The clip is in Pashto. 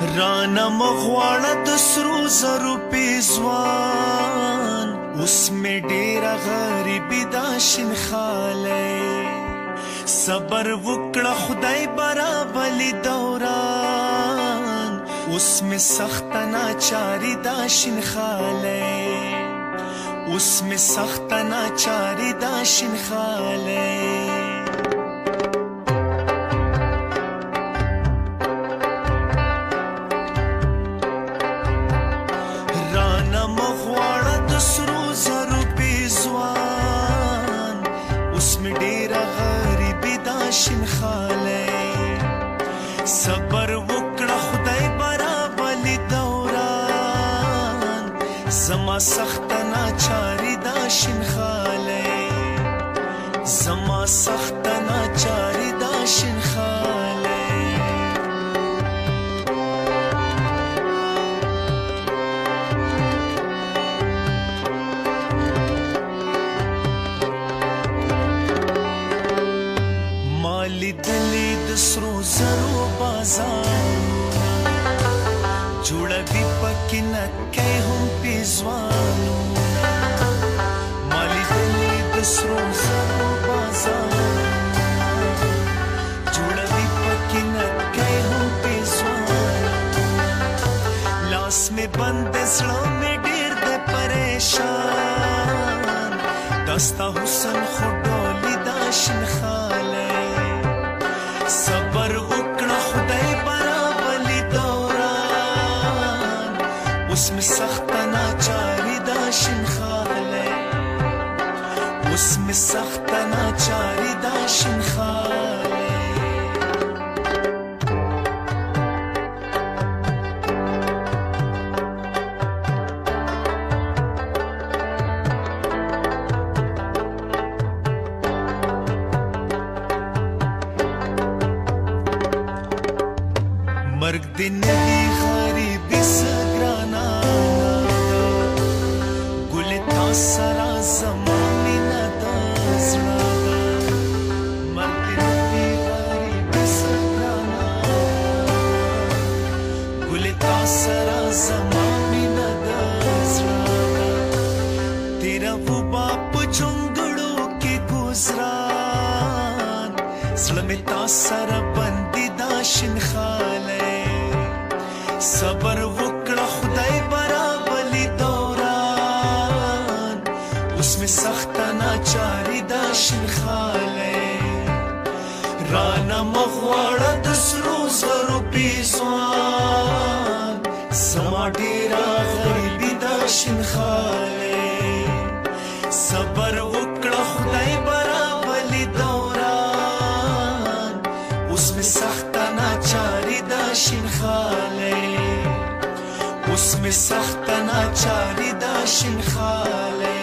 رانا مغواړه د سرو زرو پیزوان اوس مې ډېره غریبي دا شینخالی صبر وکړه خدای برابلي دوران اوس مې سخته ناچاري دا شینخالی اوس مې سخته ناچاري دا شینخالی صبر وکړه خدای برابلي دوران زما سخت ناچاري دا شینخالی زما سخت ناچاري دا شینخالی مالی دلی د سرو زرو بازارونه جوړوي پکې نکۍ هم پیزوانونه ما لیدلي د سرو زرو بازارونه جوړوي پکې نکۍ هم پیزوانونه لاس مې بند زړه مې ډېر دی پریشان دا ستا حسن خو ډولي دا شینخالی صبر وکړه خدای برابلي دوران اوس مې سخته ناچاري دا شینخالی اوس مې سخته ناچاري دا شینخالی مرګ دې نوي غریبي څه ګرانه ګلې تا سره زما مینه د زړه ده مرګ دې نوي غریبي څه ګرانه ګلې تا سره زما مینه د زړه ده تیرا وہ باپ جونګړو کې ګزران زړه مې تا سره بندي دا شینخالی صبر وکړه خدای برابلي دوران اوس مې سخته ناچاري دا شینخالی رانا مغواړه د سرو زرو پیزوان زما ډېره غریبي دا شینخالی صبر وکړه خدای برابلي دوران اوس مې سخته ناچاري دا شینخالی اوس مې سخته ناچاري دا شینخالی